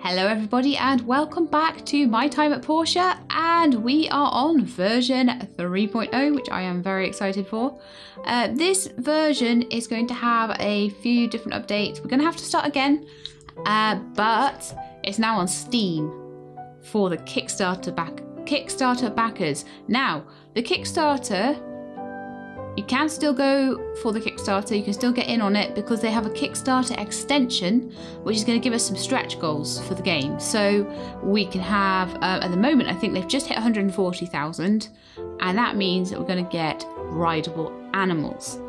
Hello everybody and welcome back to my time at Portia, and we are on version 3.0, which I am very excited for. This version is going to have a few different updates. We're going to have to start again, but it's now on Steam for the Kickstarter backers. Now, the Kickstarter, you can still go for the Kickstarter, you can still get in on it because they have a Kickstarter extension which is going to give us some stretch goals for the game. So we can have, at the moment I think they've just hit 140,000, and that means that we're going to get rideable animals.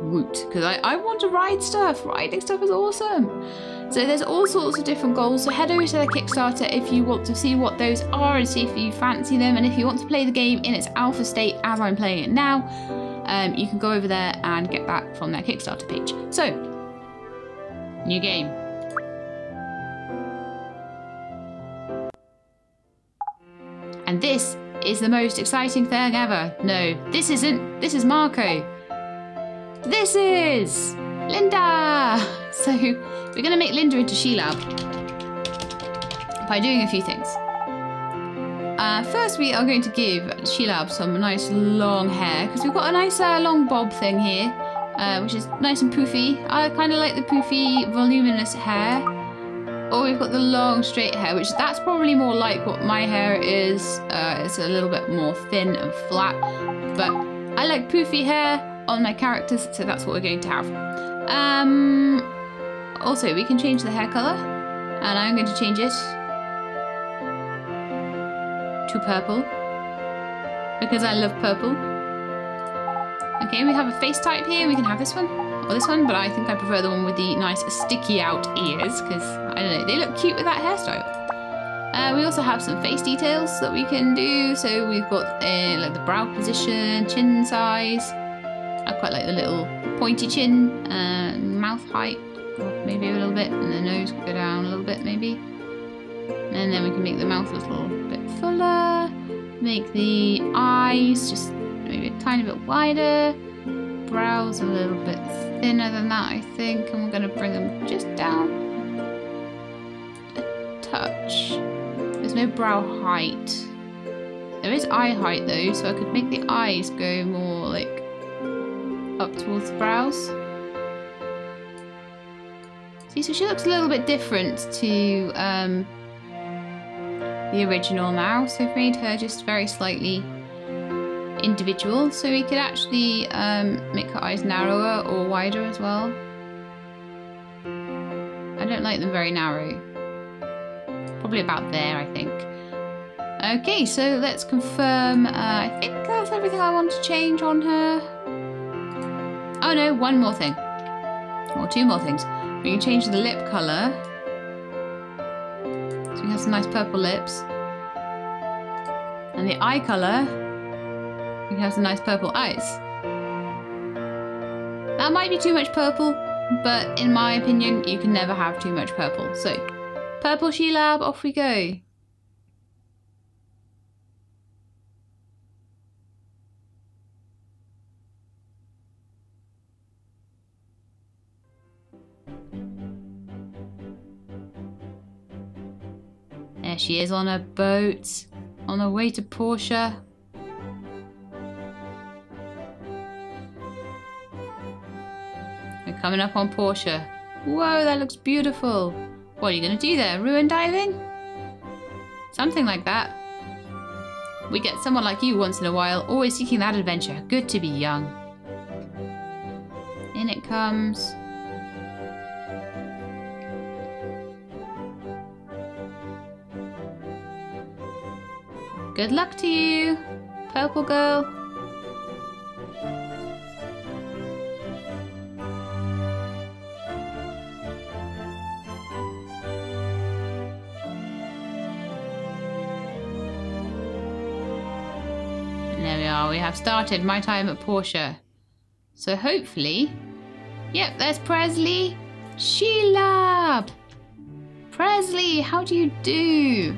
Woot, because I want to ride stuff. Riding stuff is awesome. So there's all sorts of different goals, so head over to the Kickstarter if you want to see what those are and see if you fancy them, and if you want to play the game in its alpha state as I'm playing it now, you can go over there and get that from their Kickstarter page. So, new game. And this is the most exciting thing ever. No, this isn't. This is Marco. This is Linda. So, we're going to make Linda into SheLab by doing a few things. First, we are going to give SheLab some nice long hair, because we've got a nice long bob thing here, which is nice and poofy. I kind of like the poofy, voluminous hair. Or we've got the long, straight hair, which that's probably more like what my hair is. It's a little bit more thin and flat, but I like poofy hair on my characters, so that's what we're going to have. Also, we can change the hair colour, and I'm going to change it to purple because I love purple. Okay, we have a face type here. We can have this one or this one, but I think I prefer the one with the nice sticky out ears because I don't know, they look cute with that hairstyle. We also have some face details that we can do. So we've got like the brow position, chin size. I quite like the little pointy chin, mouth height, maybe a little bit, and the nose could go down a little bit maybe. And then we can make the mouth a little bit fuller, make the eyes just maybe a tiny bit wider, brows a little bit thinner than that I think, and we're going to bring them just down a touch. There's no brow height. There is eye height though, so I could make the eyes go more like up towards the brows. See, so she looks a little bit different to the original now, so we've made her just very slightly individual, so we could actually make her eyes narrower or wider as well. I don't like them very narrow. Probably about there, I think. Okay, so let's confirm. I think that's everything I want to change on her. Oh no, one more thing. Or two more things. We can change the lip colour. So we have some nice purple lips. And the eye colour, we can have some nice purple eyes. That might be too much purple, but in my opinion, you can never have too much purple. So, purple SheLab, off we go. There she is on a boat, on her way to Portia. We're coming up on Portia. Whoa, that looks beautiful. What are you going to do there? Ruin diving? Something like that. We get someone like you once in a while, always seeking that adventure. Good to be young. In it comes. Good luck to you, purple girl. And there we are, we have started my time at Portia. So hopefully, yep, there's Presley. SheLab. Presley, how do you do?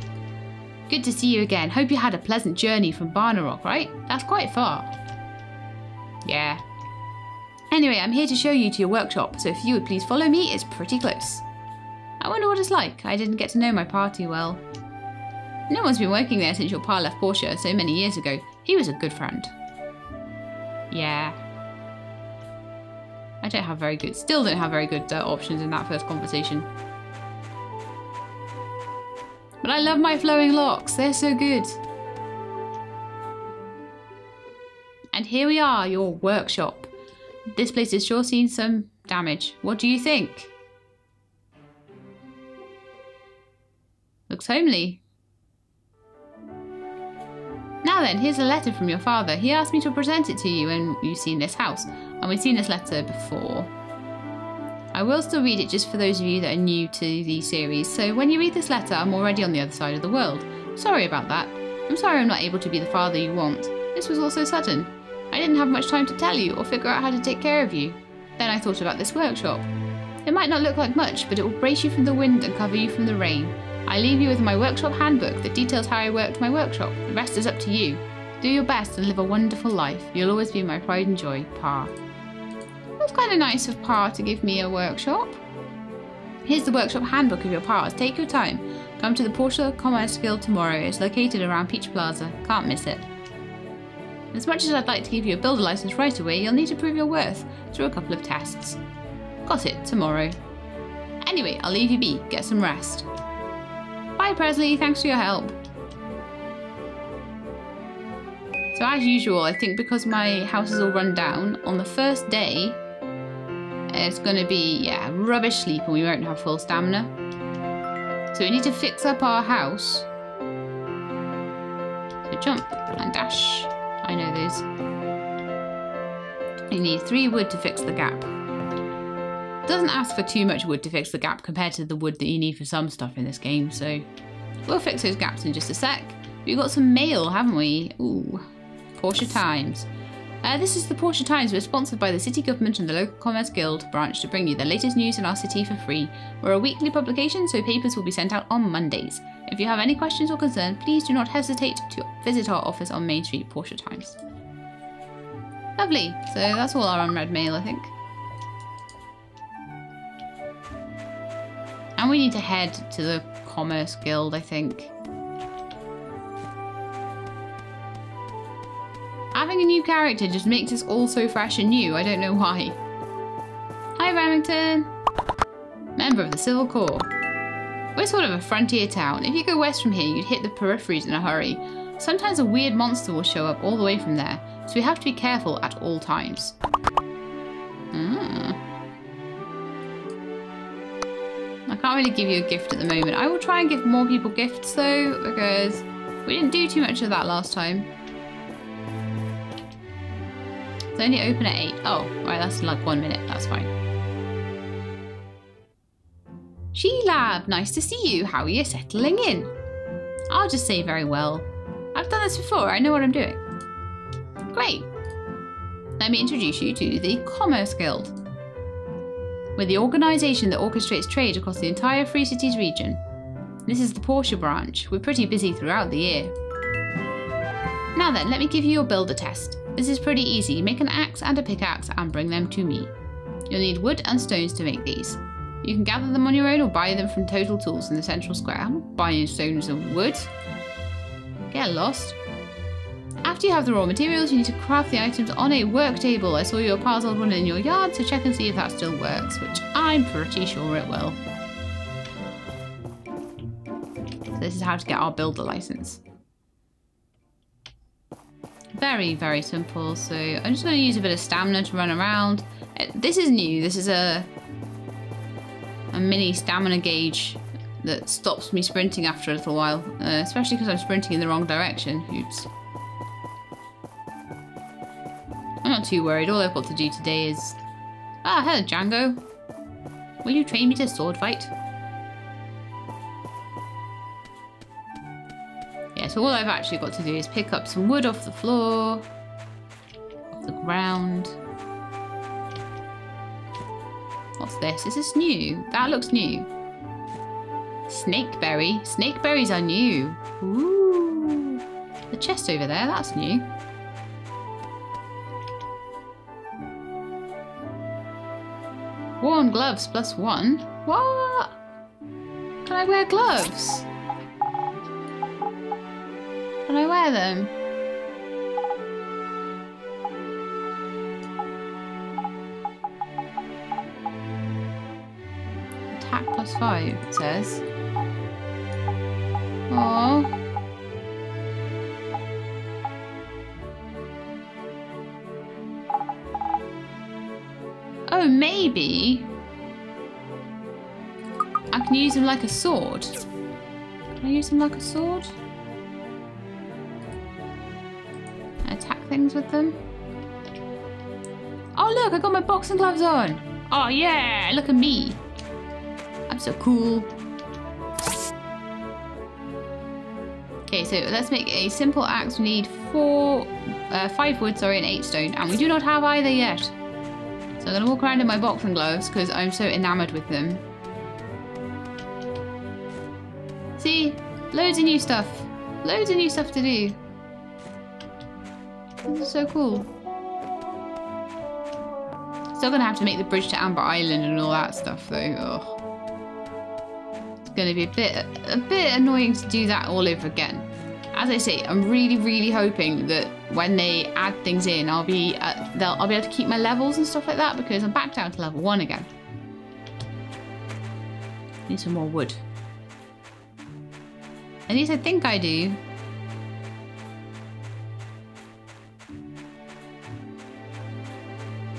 Good to see you again. Hope you had a pleasant journey from Barnarock, right? That's quite far. Yeah. Anyway, I'm here to show you to your workshop, so if you would please follow me, it's pretty close. I wonder what it's like. I didn't get to know my party well. No one's been working there since your pa left Portia so many years ago. He was a good friend. Yeah. I still don't have very good options in that first conversation. But I love my flowing locks. They're so good. And here we are, your workshop. This place has sure seen some damage. What do you think? Looks homely. Now then, here's a letter from your father. He asked me to present it to you when you've seen this house. And we've seen this letter before. I will still read it just for those of you that are new to the series. So when you read this letter, I'm already on the other side of the world. Sorry about that. I'm sorry I'm not able to be the father you want. This was all so sudden. I didn't have much time to tell you or figure out how to take care of you. Then I thought about this workshop. It might not look like much, but it will brace you from the wind and cover you from the rain. I leave you with my workshop handbook that details how I worked my workshop. The rest is up to you. Do your best and live a wonderful life. You'll always be my pride and joy, Pa. That's kind of nice of Pa to give me a workshop. Here's the workshop handbook of your Pa's. Take your time. Come to the Portia Commerce Guild tomorrow. It's located around Peach Plaza. Can't miss it. As much as I'd like to give you a builder license right away, you'll need to prove your worth through a couple of tests. Got it, tomorrow. Anyway, I'll leave you be. Get some rest. Bye, Presley. Thanks for your help. So as usual, I think because my house is all run down, on the first day, it's going to be, yeah, rubbish sleep and we won't have full stamina. So we need to fix up our house. So jump and dash. I know those. You need 3 wood to fix the gap. It doesn't ask for too much wood to fix the gap compared to the wood that you need for some stuff in this game, so we'll fix those gaps in just a sec. We've got some mail, haven't we? Ooh, Portia Times. This is the Portia Times. We're sponsored by the city government and the local commerce guild branch to bring you the latest news in our city for free. We're a weekly publication, so papers will be sent out on Mondays. If you have any questions or concerns, please do not hesitate to visit our office on Main Street, Portia Times. Lovely. So that's all our unread mail, I think. And we need to head to the Commerce Guild, I think. Having a new character just makes us all so fresh and new. I don't know why. Hi, Remington. Member of the Civil Corps. We're sort of a frontier town. If you go west from here, you'd hit the peripheries in a hurry. Sometimes a weird monster will show up all the way from there, so we have to be careful at all times. I can't really give you a gift at the moment. I will try and give more people gifts though, because we didn't do too much of that last time. It's only open at 8. Oh, right, that's like 1 minute. That's fine. LadyShelab, nice to see you. How are you settling in? I'll just say very well. I've done this before. I know what I'm doing. Great. Let me introduce you to the Commerce Guild. We're the organisation that orchestrates trade across the entire Free Cities region. This is the Portia branch. We're pretty busy throughout the year. Now then, let me give you your builder test. This is pretty easy. Make an axe and a pickaxe and bring them to me. You'll need wood and stones to make these. You can gather them on your own or buy them from Total Tools in the central square. I'm not buying stones and wood. Get lost. After you have the raw materials, you need to craft the items on a work table. I saw your parcel run in your yard, so check and see if that still works, which I'm pretty sure it will. So this is how to get our builder license. Very, very simple. So I'm just going to use a bit of stamina to run around. This is new. This is a mini stamina gauge that stops me sprinting after a little while, especially because I'm sprinting in the wrong direction. Oops. I'm not too worried. All I've got to do today is... Ah, hello, Django. Will you train me to sword fight? Yeah, so all I've actually got to do is pick up some wood off the floor, off the ground. What's this? Is this new? That looks new. Snakeberry. Snakeberries are new. Ooh. The chest over there, that's new. Worn gloves +1. What? Can I wear gloves? Can I wear them? Attack +5, it says. Aww. Oh, maybe I can use them like a sword. Can I use them like a sword? Attack things with them. Oh look, I got my boxing gloves on. Oh yeah, look at me. I'm so cool. Okay, so let's make a simple axe. We need 5 wood, sorry, and 8 stone. And we do not have either yet. So I'm going to walk around in my boxing gloves because I'm so enamored with them. See? Loads of new stuff. Loads of new stuff to do. This is so cool. Still going to have to make the bridge to Amber Island and all that stuff though. Ugh. It's going to be a bit annoying to do that all over again. As I say, I'm really hoping that when they add things in, I'll be able to keep my levels and stuff like that because I'm back down to level 1 again. Need some more wood. At least I think I do.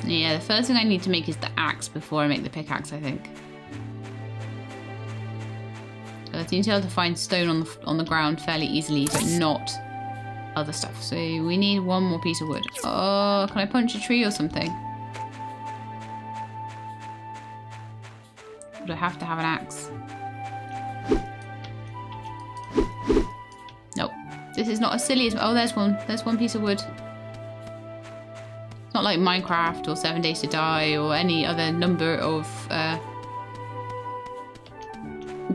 Yeah, the first thing I need to make is the axe before I make the pickaxe, I think. I seem to be able to find stone on the ground fairly easily, but not other stuff. So we need 1 more piece of wood. Oh, can I punch a tree or something? Would I have to have an axe? Nope. This is not as silly as... Oh, there's one. There's 1 piece of wood. It's not like Minecraft or 7 Days to Die or any other number of...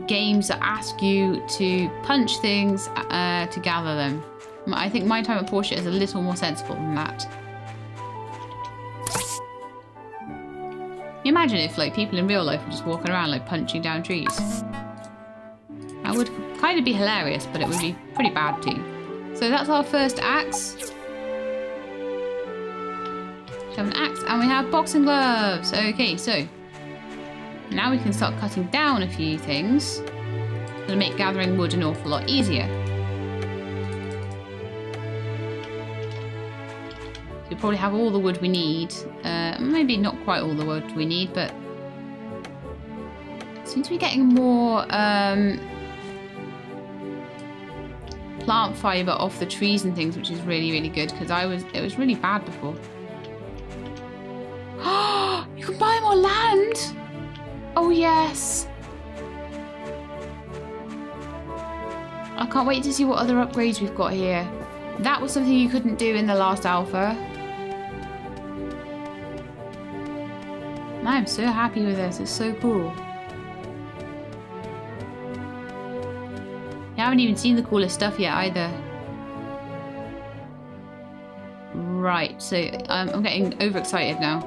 games that ask you to punch things to gather them. I think My Time at Portia is a little more sensible than that. Imagine if like people in real life were just walking around like punching down trees. That would kind of be hilarious, but it would be pretty bad too. So that's our first axe. We have an axe and we have boxing gloves. Okay, so now we can start cutting down a few things. It's going to make gathering wood an awful lot easier. So we probably have all the wood we need. Maybe not quite all the wood we need, but seems to be getting more plant fibre off the trees and things, which is really good because it was really bad before. Oh, you can buy more land! Oh yes! I can't wait to see what other upgrades we've got here. That was something you couldn't do in the last alpha. I'm so happy with this, it's so cool. You haven't even seen the coolest stuff yet either. Right, so I'm getting overexcited now.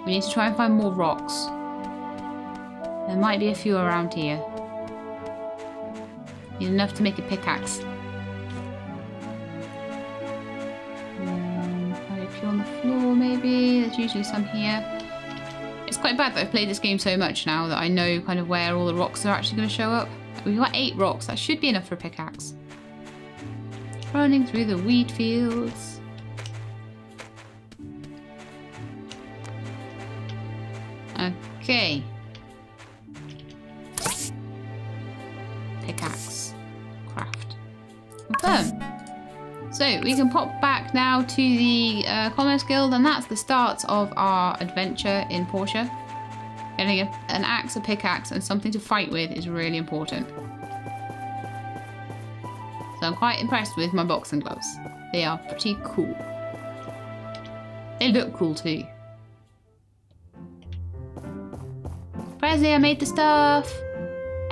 We need to try and find more rocks. There might be a few around here. Need enough to make a pickaxe. Quite a few on the floor maybe. There's usually some here. It's quite bad that I've played this game so much now that I know kind of where all the rocks are actually going to show up. We've got 8 rocks. That should be enough for a pickaxe. Running through the wheat fields. Okay. Pickaxe. Craft. Confirm. So we can pop back now to the Commerce Guild, and that's the start of our adventure in Portia. Getting an axe, a pickaxe, and something to fight with is really important. So I'm quite impressed with my boxing gloves. They are pretty cool. They look cool too. Presley, I made the stuff.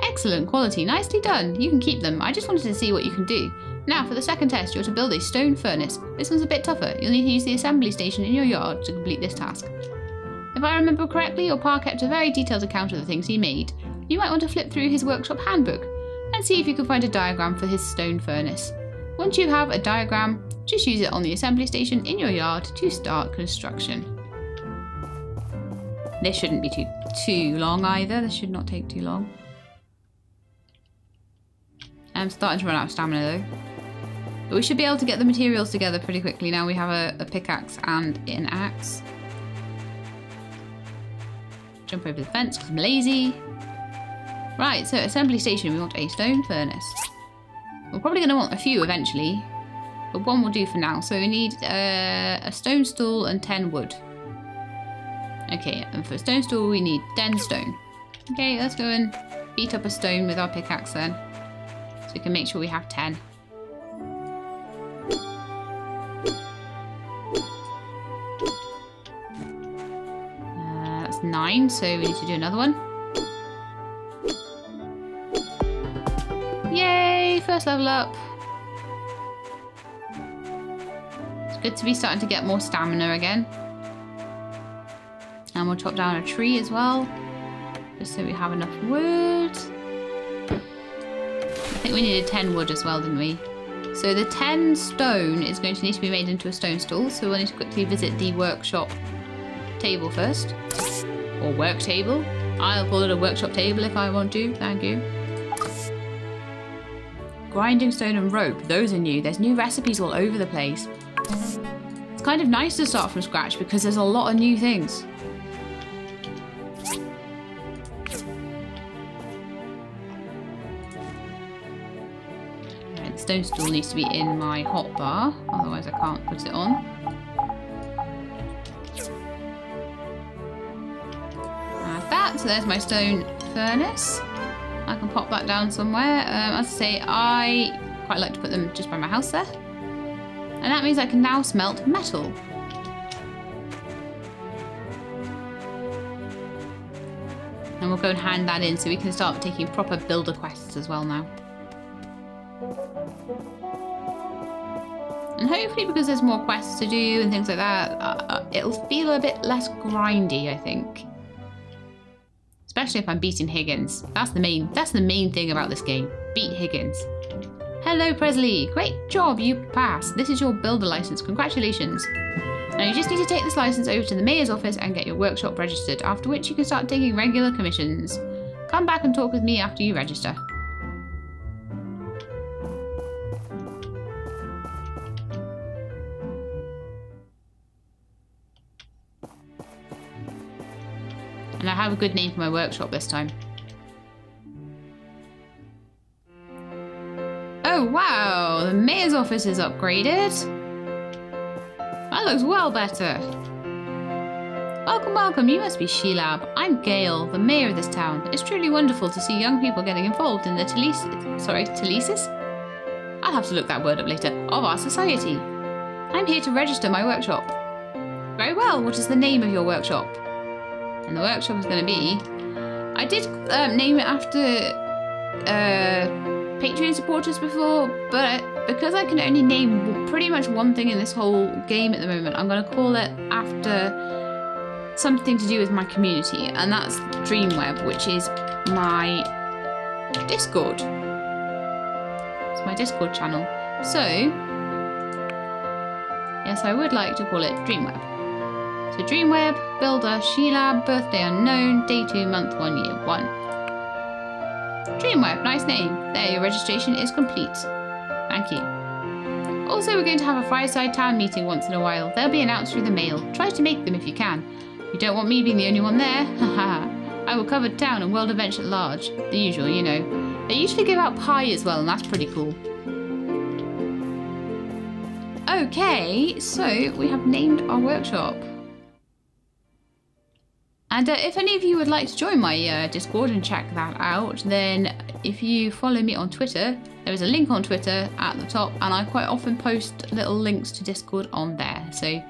Excellent quality, nicely done. You can keep them. I just wanted to see what you can do. Now for the second test, you're to build a stone furnace. This one's a bit tougher. You'll need to use the assembly station in your yard to complete this task. If I remember correctly, your pa kept a very detailed account of the things he made. you might want to flip through his workshop handbook and see if you can find a diagram for his stone furnace. Once you have a diagram, just use it on the assembly station in your yard to start construction. This shouldn't be too long either. This should not take too long. I'm starting to run out of stamina though. But we should be able to get the materials together pretty quickly now we have a pickaxe and an axe. Jump over the fence because I'm lazy. Right, so assembly station, we want a stone furnace. We're probably going to want a few eventually, but one will do for now. So we need a stone stool and 10 wood. Okay, and for a stone stool we need 10 stone. Okay, let's go and beat up a stone with our pickaxe then, so we can make sure we have 10. That's 9, so we need to do another one. Yay, first level up. It's good to be starting to get more stamina again. And we'll chop down a tree as well, just so we have enough wood. I think we needed 10 wood as well, didn't we? So the 10 stone is going to need to be made into a stone stool, so we'll need to quickly visit the workshop table first. Or work table. I'll call it a workshop table if I want to, thank you. Grinding stone and rope, those are new. There's new recipes all over the place. It's kind of nice to start from scratch because there's a lot of new things. Right, the stone stool needs to be in my hotbar, otherwise I can't put it on. Add that, so there's my stone furnace. I can pop that down somewhere. As I say, I quite like to put them just by my house there. And that means I can now smelt metal. And we'll go and hand that in so we can start taking proper builder quests as well now. And hopefully, because there's more quests to do and things like that, it'll feel a bit less grindy, I think. Especially if I'm beating Higgins. That's the main thing about this game. Beat Higgins. Hello, Presley. Great job, you passed. This is your builder license. Congratulations. Now you just need to take this license over to the mayor's office and get your workshop registered, after which you can start taking regular commissions. Come back and talk with me after you register. And I have a good name for my workshop this time. Oh wow, the mayor's office is upgraded. That looks well better. Welcome, welcome, you must be LadyShelab. I'm Gail, the mayor of this town. It's truly wonderful to see young people getting involved in the telesis? I'll have to look that word up later, of our society. I'm here to register my workshop. Very well, what is the name of your workshop? And the workshop is going to be... I did name it after Patreon supporters before, but because I can only name pretty much one thing in this whole game at the moment, I'm going to call it after something to do with my community, and that's Dreamweb, which is my Discord. It's my Discord channel. So, yes, I would like to call it Dreamweb. So Dreamweb, Builder, LadyShelab, Birthday Unknown, Day 2, Month 1, Year 1. Dreamweb, nice name. There, your registration is complete. Thank you. Also, we're going to have a fireside town meeting once in a while. They'll be announced through the mail. Try to make them if you can. You don't want me being the only one there? Haha. I will cover town and world events at large. The usual, you know. They usually give out pie as well, and that's pretty cool. Okay, so we have named our workshop. And if any of you would like to join my Discord and check that out, then if you follow me on Twitter, there is a link on Twitter at the top, and I quite often post little links to Discord on there. So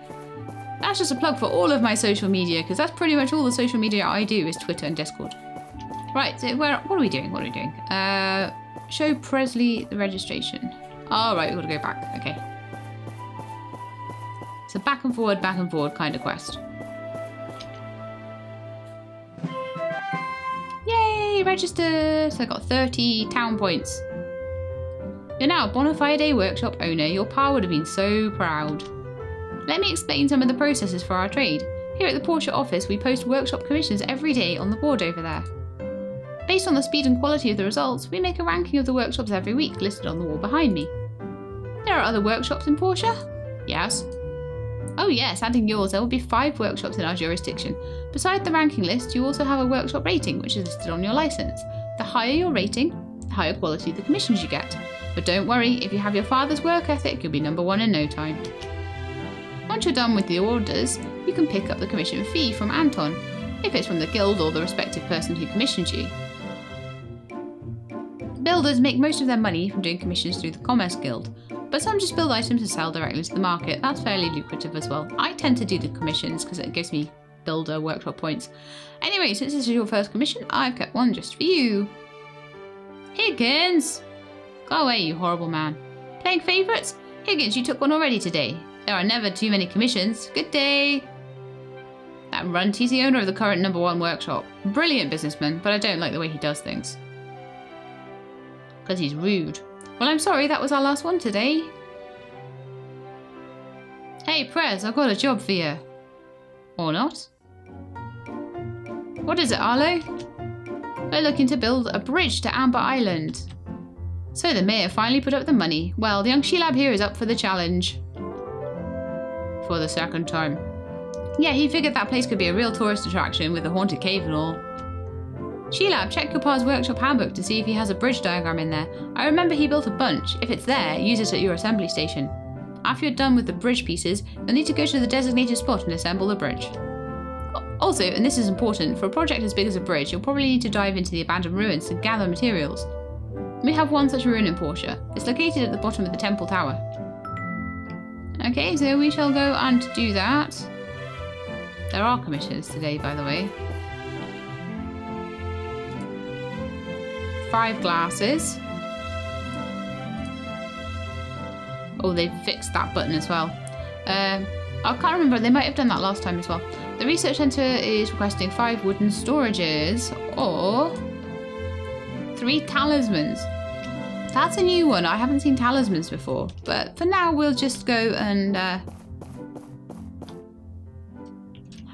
that's just a plug for all of my social media, because that's pretty much all the social media I do is Twitter and Discord. Right, so what are we doing? What are we doing? Show Presley the registration. All right, we've got to go back. Okay. It's a back and forward kind of quest. Yay, register! So I got 30 town points. You're now a bona fide workshop owner. Your pa would have been so proud. Let me explain some of the processes for our trade. Here at the Portia office, we post workshop commissions every day on the board over there. Based on the speed and quality of the results, we make a ranking of the workshops every week, listed on the wall behind me. There are other workshops in Portia? Yes. Oh yes, adding yours, there will be 5 workshops in our jurisdiction. Beside the ranking list, you also have a workshop rating, which is listed on your license. The higher your rating, the higher quality the commissions you get. But don't worry, if you have your father's work ethic, you'll be number 1 in no time. Once you're done with the orders, you can pick up the commission fee from Anton, if it's from the guild or the respective person who commissioned you. Builders make most of their money from doing commissions through the Commerce Guild, but some just build items and sell directly to the market. That's fairly lucrative as well. I tend to do the commissions because it gives me builder workshop points. Anyway, since this is your first commission, I've kept one just for you. Higgins! Go away, you horrible man. Playing favourites? Higgins, you took one already today. There are never too many commissions. Good day. That runt, he's the owner of the current #1 workshop. Brilliant businessman, but I don't like the way he does things. Because he's rude. Well, I'm sorry, that was our last one today. Hey, Prez, I've got a job for you. Or not. What is it, Arlo? We're looking to build a bridge to Amber Island. So the mayor finally put up the money. Well, the young LadyShelab here is up for the challenge. For the second time. Yeah, he figured that place could be a real tourist attraction with a haunted cave and all. LadyShelab, check your pa's workshop handbook to see if he has a bridge diagram in there. I remember he built a bunch. If it's there, use it at your assembly station. After you're done with the bridge pieces, you'll need to go to the designated spot and assemble the bridge. Also, and this is important, for a project as big as a bridge, you'll probably need to dive into the abandoned ruins to gather materials. We have one such ruin in Portia. It's located at the bottom of the temple tower. Okay, so we shall go and do that. There are commissions today, by the way. 5 glasses. Oh, they fixed that button as well. I can't remember, they might have done that last time as well. The research centre is requesting 5 wooden storages or 3 talismans. That's a new one. I haven't seen talismans before. But for now, we'll just go and have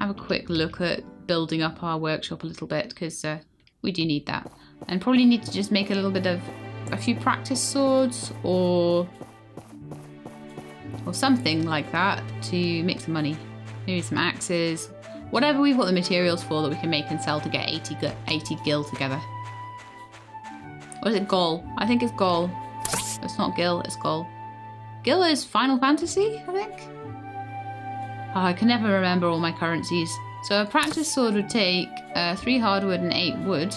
a quick look at building up our workshop a little bit, because we do need that. And probably need to just make a little bit of a few practice swords or something like that to make some money. Maybe some axes. Whatever we've got the materials for that we can make and sell to get 80 gil together. Or is it Gol? I think it's Gol. It's not Gil, it's Gol. Gil is Final Fantasy, I think? Oh, I can never remember all my currencies. So a practice sword would take 3 hardwood and 8 wood.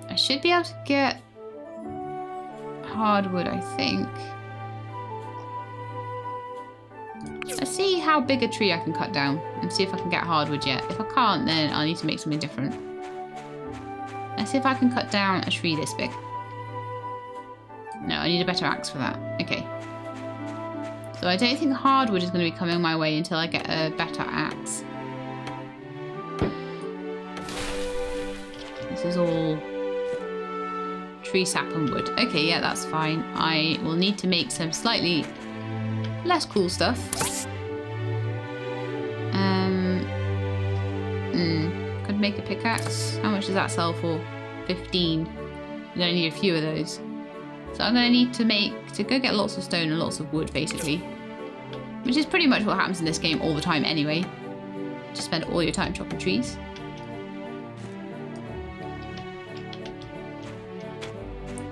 I should be able to get hardwood, I think. Let's see how big a tree I can cut down and see if I can get hardwood yet. If I can't, then I'll need to make something different. Let's see if I can cut down a tree this big. No, I need a better axe for that. Okay. So I don't think hardwood is going to be coming my way until I get a better axe. This is all tree sap and wood. Okay, yeah, that's fine. I will need to make some slightly less cool stuff. Could make a pickaxe. How much does that sell for? 15. I'm gonna need a few of those. So I'm gonna need to go get lots of stone and lots of wood, basically. Which is pretty much what happens in this game all the time anyway. Just spend all your time chopping trees.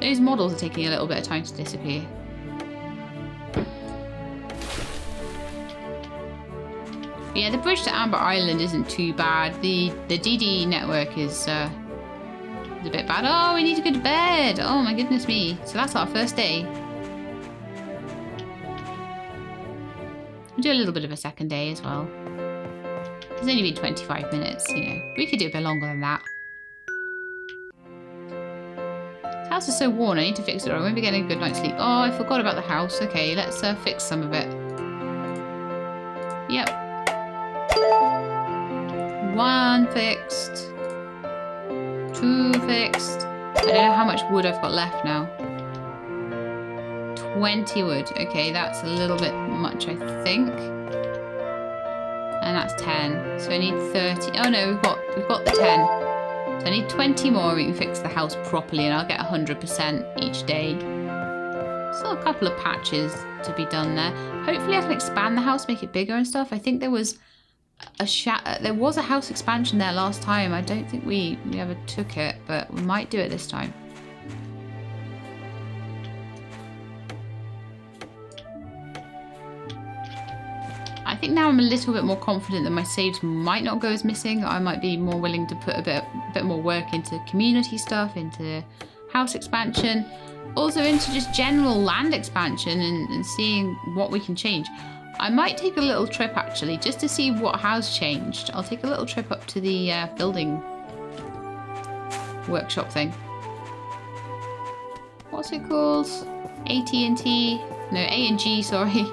Those models are taking a little bit of time to disappear. Yeah, the bridge to Amber Island isn't too bad. The DD network is a bit bad. Oh, we need to go to bed. Oh my goodness me. So that's our first day. We'll do a little bit of a second day as well. It's only been 25 minutes, you know. We could do a bit longer than that. This house is so worn, I need to fix it or I won't be getting a good night's sleep. Oh, I forgot about the house. Okay, let's fix some of it. Yep. 1 fixed. 2 2 fixed. I don't know how much wood I've got left now. 20 wood. Okay, that's a little bit much, I think. And that's 10. So I need 30. Oh no, we've got the 10. So I need 20 more and we can fix the house properly and I'll get 100% each day. Still a couple of patches to be done there. Hopefully I can expand the house, make it bigger and stuff. I think there was a house expansion there last time. I don't think we ever took it, but we might do it this time. I think now I'm a little bit more confident that my saves might not go as missing. I might be more willing to put a bit more work into community stuff, into house expansion, also into just general land expansion and seeing what we can change. I might take a little trip actually, just to see what has changed. I'll take a little trip up to the building workshop thing. What's it called? AT&T? No, A&G, sorry.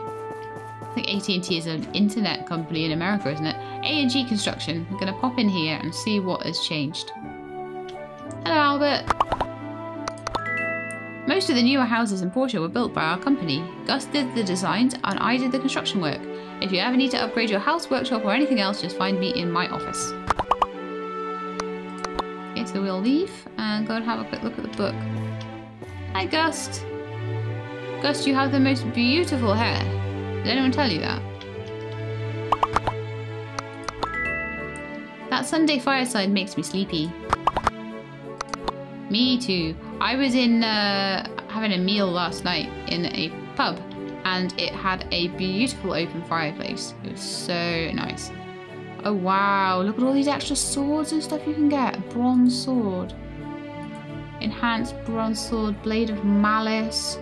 I think AT&T is an internet company in America, isn't it? A&G Construction. We're going to pop in here and see what has changed. Hello, Albert. Most of the newer houses in Portia were built by our company. Gus did the designs and I did the construction work. If you ever need to upgrade your house, workshop or anything else, just find me in my office. Okay, so we'll leave and go and have a quick look at the book. Hi, Gus. Gus, you have the most beautiful hair. Did anyone tell you that? That Sunday fireside makes me sleepy. Me too. I was in having a meal last night in a pub and it had a beautiful open fireplace. It was so nice. Oh wow, look at all these extra swords and stuff you can get. A bronze sword. Enhanced bronze sword, blade of malice.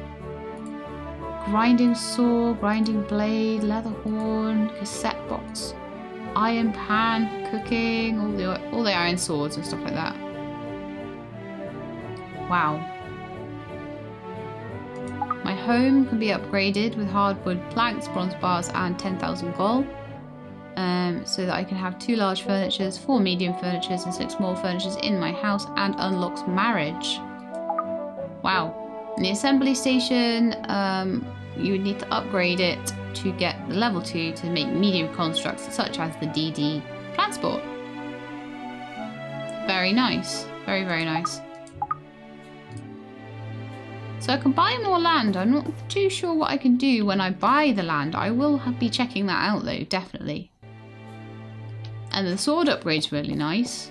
Grinding saw, grinding blade, leather horn, cassette box, iron pan, cooking, all the iron swords and stuff like that. Wow. My home can be upgraded with hardwood planks, bronze bars and 10,000 gold. So that I can have 2 large furnitures, 4 medium furnitures and 6 small furnitures in my house and unlocks marriage. Wow. In the assembly station, you would need to upgrade it to get the level 2 to make medium constructs such as the DD Transport. Very nice. Very, very nice. So I can buy more land. I'm not too sure what I can do when I buy the land. I will be checking that out though, definitely. And the sword upgrade's really nice.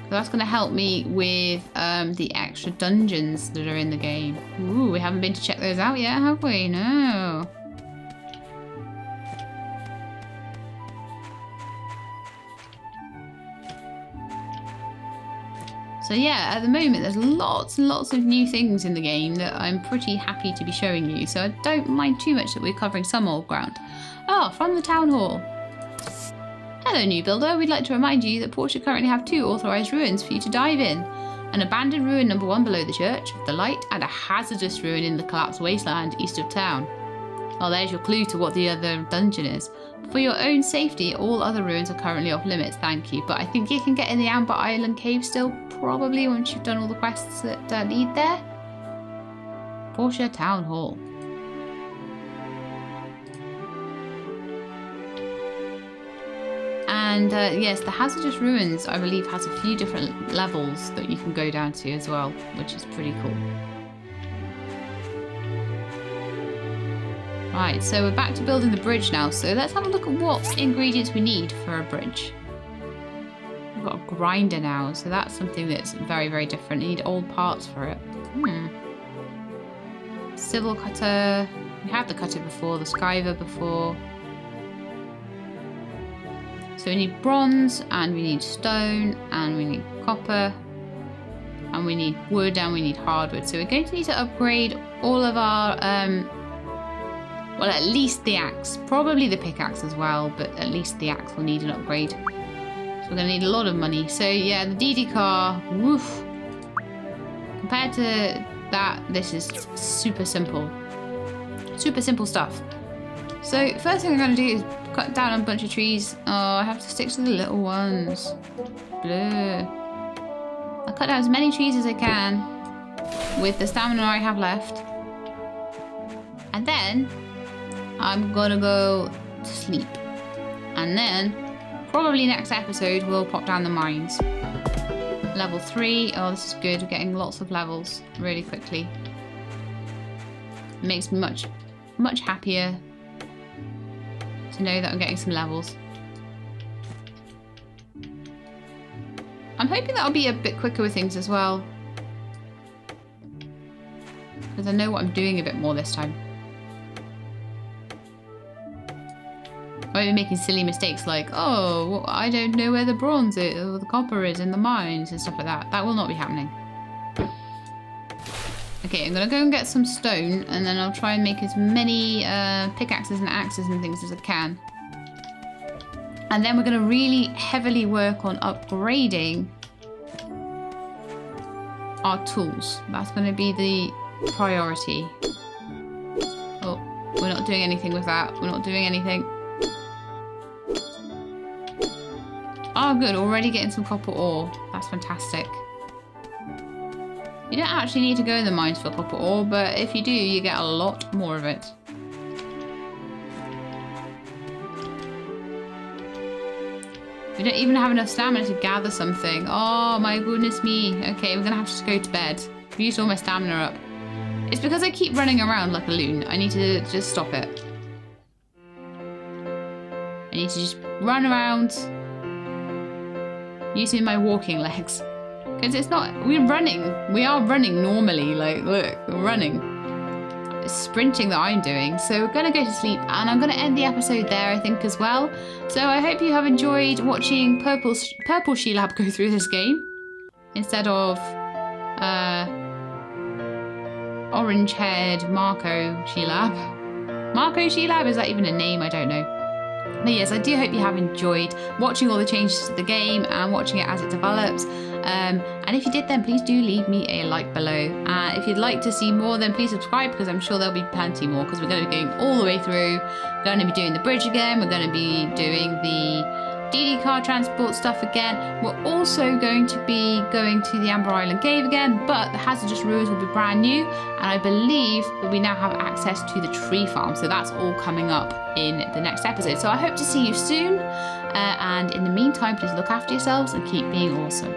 That's going to help me with the extra dungeons that are in the game. Ooh, we haven't been to check those out yet, have we? No. So yeah, at the moment there's lots and lots of new things in the game that I'm pretty happy to be showing you. So I don't mind too much that we're covering some old ground. Oh, from the town hall. Hello new builder, we'd like to remind you that Portia currently have 2 authorised ruins for you to dive in. An abandoned ruin number 1 below the Church of the Light and a hazardous ruin in the collapsed wasteland east of town. Well, there's your clue to what the other dungeon is. For your own safety, all other ruins are currently off limits, thank you. But I think you can get in the Amber Island cave still, probably once you've done all the quests that lead there. Portia Town Hall. And yes, the hazardous ruins, I believe, has a few different levels that you can go down to as well, which is pretty cool. Right, so we're back to building the bridge now. So let's have a look at what ingredients we need for a bridge. We've got a grinder now, so that's something that's very, very different. You need old parts for it. Civil cutter. We had the cutter before, the skiver before. So we need bronze, and we need stone, and we need copper, and we need wood, and we need hardwood. So we're going to need to upgrade all of our, well, at least the axe. Probably the pickaxe as well, but at least the axe will need an upgrade. So we're going to need a lot of money. So yeah, the DD car, woof. Compared to that, this is super simple. Super simple stuff. So first thing I'm going to do is cut down a bunch of trees. Oh, I have to stick to the little ones. blue. I'll cut down as many trees as I can with the stamina I have left. And then I'm gonna go to sleep. And then probably next episode we'll pop down the mines. Level 3. Oh, this is good. We're getting lots of levels really quickly. It makes me much happier to know that I'm getting some levels. I'm hoping that'll be a bit quicker with things as well, because I know what I'm doing a bit more this time. I won't be making silly mistakes like, oh, I don't know where the bronze is, or the copper is in the mines and stuff like that. That will not be happening. Okay, I'm gonna go and get some stone, and then I'll try and make as many pickaxes and axes and things as I can. And then we're gonna really heavily work on upgrading our tools. That's gonna be the priority. Oh, we're not doing anything with that. We're not doing anything. Oh, good. Already getting some copper ore. That's fantastic. You don't actually need to go in the mines for copper ore, but if you do, you get a lot more of it. We don't even have enough stamina to gather something. Oh my goodness me. Okay, we're gonna have to just go to bed. I've used all my stamina up. It's because I keep running around like a loon. I need to just stop it. I need to just run around using my walking legs. Because it's not, we are running normally, like look, we're running. It's sprinting that I'm doing. So we're gonna go to sleep, and I'm gonna end the episode there, I think, as well. So I hope you have enjoyed watching Purple LadyShelab go through this game instead of orange-haired Marco LadyShelab. Marco LadyShelab, is that even a name? I don't know. But yes, I do hope you have enjoyed watching all the changes to the game and watching it as it develops. And if you did, then please do leave me a like below. If you'd like to see more, then please subscribe, because I'm sure there'll be plenty more, because we're going to be going all the way through. We're going to be doing the bridge again. We're going to be doing the DD car transport stuff again. We're also going to be going to the Amber Island cave again, but the hazardous ruins will be brand new, and I believe that we now have access to the tree farm, so that's all coming up in the next episode. So I hope to see you soon, and in the meantime, please look after yourselves and keep being awesome.